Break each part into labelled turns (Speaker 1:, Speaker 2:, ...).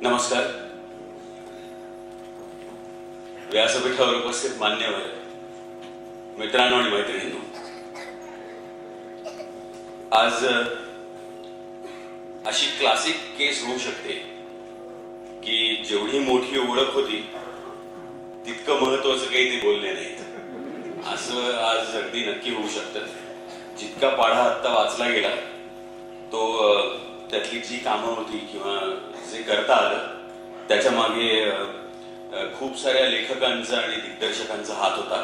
Speaker 1: नमस्कार. व्यासपीठावर उपस्थित मान्यवर मित्रांनो आणि मैत्रिणींनो, आज अशी क्लासिक केस होऊ शकते की जेवढी मोठी ओळख होती तितकं महत्वाचं काही ते बोलले नाहीत, असं आज अगदी नक्की होऊ शकतं. जितका पाढा आत्ता वाचला गेला तो त्यातली जी कामं होती किंवा जे करता आलं त्याच्या मागे खूप साऱ्या लेखकांचा आणि दिग्दर्शकांचा हात होता.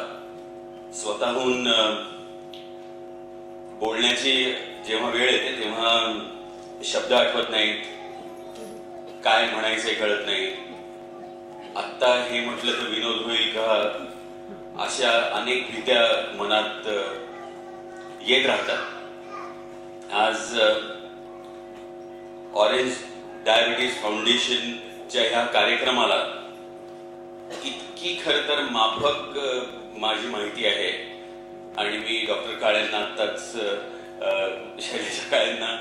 Speaker 1: स्वतःहून बोलण्याची जेव्हा वेळ येते तेव्हा शब्द आठवत नाहीत, काय म्हणायचे कळत नाही. आत्ता हे म्हटलं तर विनोद होईल का, अशा अनेक भीत्या मनात येत राहतात. आज ऑरेंज डायबिटीज फाउंडेशनच्या ह्या कार्यक्रमाला इतकी खरं तर माफक माझी माहिती आहे आणि मी डॉक्टर काळेंना आत्ताच शैलेशा काळेंना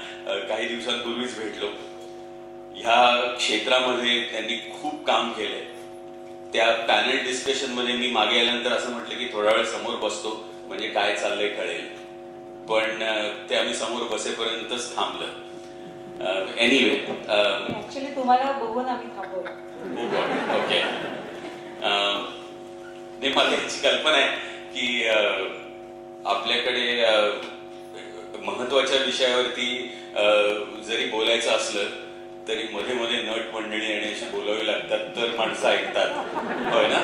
Speaker 1: काही दिवसांपूर्वीच भेटलो. ह्या क्षेत्रामध्ये त्यांनी खूप काम केलंय. त्या पॅनल डिस्कशन मध्ये मी मागे आल्यानंतर असं म्हटलं की थोडा वेळ समोर बसतो म्हणजे काय चाललंय कळेल, पण ते आम्ही समोर बसेपर्यंतच थांबलं. एनिवे,
Speaker 2: ऍक्च्युअली तुम्हाला बघून आम्ही थांबवलं.
Speaker 1: ओके. मला याची कल्पना आहे की आपल्याकडे महत्वाच्या विषयावरती जरी बोलायचं असलं तरी मध्ये मध्ये नट मंडळी आणि अशी बोलावी लागतात तर माणसं ऐकतात, होय ना?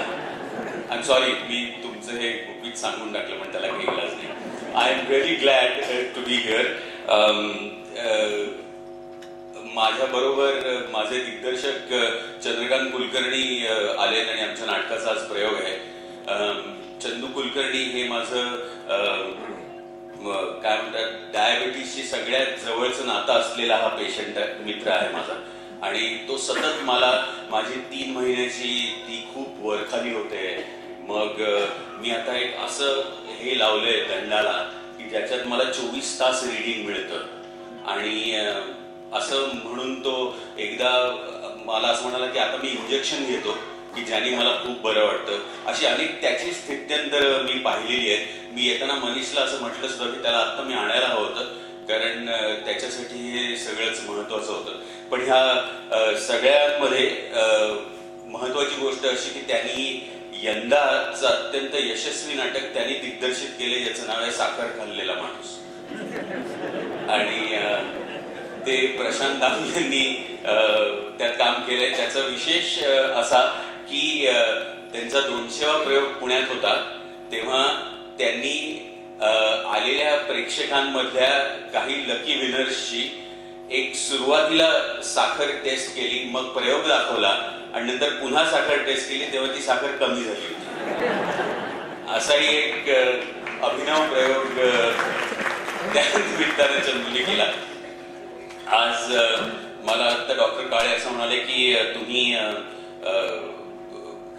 Speaker 1: आय एम सॉरी, मी तुमचं हे गुपित सांगून टाकलं पण त्याला काही इलाज नाही. I am very glad to be here. माझ्या बरोबर माझे दिग्दर्शक चंद्रकांत कुलकर्णी आलेत आणि आमच्या नाटकाचा आज प्रयोग आहे. चंदू कुलकर्णी हे माझं काय म्हणतात डायबिटीसशी सगळ्यात जवळचं नातं असलेला हा पेशंट मित्र आहे माझा, आणि तो सतत मला माझी 3 महिन्याची ती खूप वरखाली होते. मग मी आता एक असं हे लावलंय दंडाला की ज्याच्यात मला 24 तास रीडिंग मिळतं. आणि असं म्हणून तो एकदा मला असं म्हणाला की आता मी इंजेक्शन घेतो की ज्याने मला खूप बरं वाटतं. अशी अनेक त्याची स्थित्यंतर मी पाहिलेली आहे. मी येताना मनीषला असं म्हटलं सुद्धा की त्याला आता मी आणायला हवं होतं, कारण त्याच्यासाठी हे सगळंच महत्वाचं होतं. पण ह्या सगळ्यांमध्ये महत्वाची गोष्ट अशी की त्यांनी यंदाचं अत्यंत यशस्वी नाटक त्यांनी दिग्दर्शित केले ज्याचं नाव आहे साखर खाल्लेला माणूस. आणि ते प्रशांत दामले यांनी त्यात काम केलंय. त्याचा विशेष असा की त्यांचा 200वा प्रयोग पुण्यात होता तेव्हा त्यांनी आलेल्या प्रेक्षकांमधल्या काही लकी विनर्सची एक सुरुवातीला साखर टेस्ट केली, मग प्रयोग दाखवला आणि नंतर पुन्हा साखर टेस्ट केली तेव्हा ती साखर कमी झाली होती. असाही एक अभिनव प्रयोग त्या निमित्तानं चंदूने केला. आज मला आता डॉक्टर काळे असं म्हणाले की तुम्ही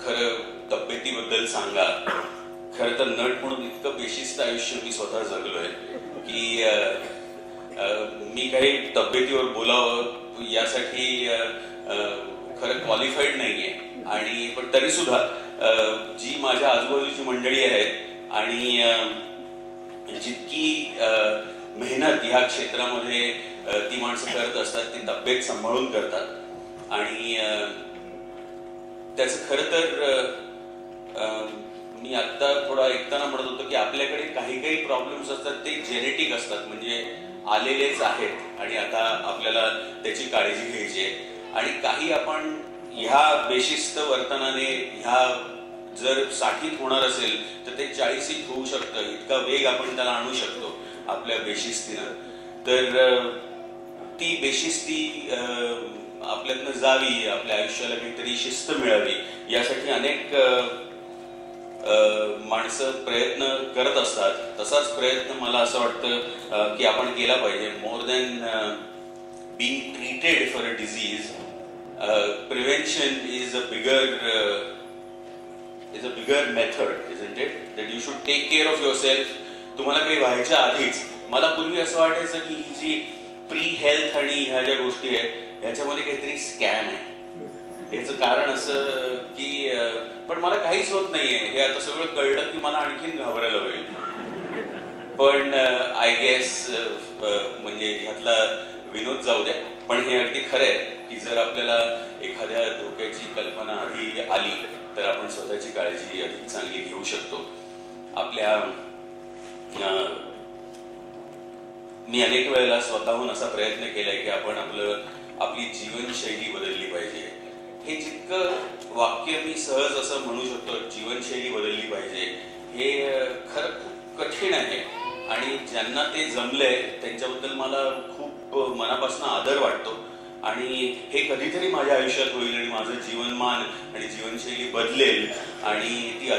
Speaker 1: खरं तब्येतीबद्दल सांगा. खरं तर नट म्हणून इतकं बेशिस्त आयुष्य मी स्वतः जगलोय की मी काही तब्येतीवर बोलावं यासाठी खरं क्वालिफाईड नाहीये. आणि पण तरी सुद्धा जी माझ्या आजूबाजूची मंडळी आहेत आणि जितकी मेहनत ह्या क्षेत्रामध्ये ती माणसं करत असतात ती तब्येत सांभाळून करतात. आणि त्याचं खरं तर मी आत्ता थोडा ऐकताना म्हणत होतो की आपल्याकडे काही काही प्रॉब्लेम्स असतात ते जेनेटिक असतात, म्हणजे आलेलेच आहेत आणि आता आपल्याला त्याची काळजी घ्यायची आहे. आणि काही आपण ह्या बेशिस्त वर्तनाने ह्या जर 60त होणार असेल तर ते 40त होऊ शकतं. इतका वेग आपण त्याला आणू शकतो आपल्या बेशिस्तीनं. तर ती बेशिस्ती आपल्यातनं जावी, आपल्या आयुष्याला काहीतरी शिस्त मिळावी यासाठी अनेक माणसं प्रयत्न करत असतात. तसाच प्रयत्न मला असं वाटतं की आपण केला पाहिजे. More than being treated for a disease, prevention is a bigger method, isn't it? That you should take care of yourself. तुम्हाला काही व्हायच्या आधीच. मला पूर्वी असं वाटायचं की ही जी प्री हेल्थ आणि ह्या ज्या गोष्टी आहेत ह्याच्यामध्ये काहीतरी स्कॅम आहे. याचं कारण असं की पण मला काहीच होत नाहीये हे आता सगळं कळलं की मला आणखीन घाबरायला होईल. पण आय गेस म्हणजे ह्यातला विनोद जाऊ द्या, पण हे अगदी खरं आहे की जर आपल्याला एखाद्या धोक्याची कल्पना आधी आली तर आपण स्वतःची काळजी अधिक चांगली घेऊ शकतो. आपल्या मी अनेक वेळेला स्वतःहून असा प्रयत्न केलाय की आपण आपली जीवनशैली बदलली पाहिजे. हे जितकं वाक्य मी सहज असं म्हणू शकतो, जीवनशैली बदलली पाहिजे, हे खरं खूप कठीण आहे. आणि ज्यांना ते जमलंय त्यांच्याबद्दल मला खूप मनापासून आदर वाटतो. आणि हे कधीतरी माझ्या आयुष्यात होईल आणि माझं जीवनमान आणि जीवनशैली बदलेल आणि ती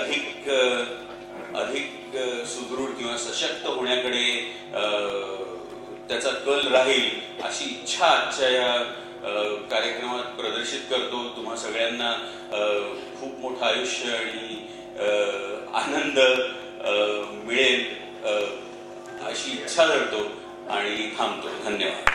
Speaker 1: अधिक सुदृढ किंवा सशक्त होण्याकडे त्याचा कल राहील अशी इच्छा आजच्या या कार्यक्रमात प्रदर्शित करतो. तुम्हा सगळ्यांना खूप मोठं आयुष्य आणि आनंद मिळेल अशी इच्छा धरतो आणि थांबतो. धन्यवाद.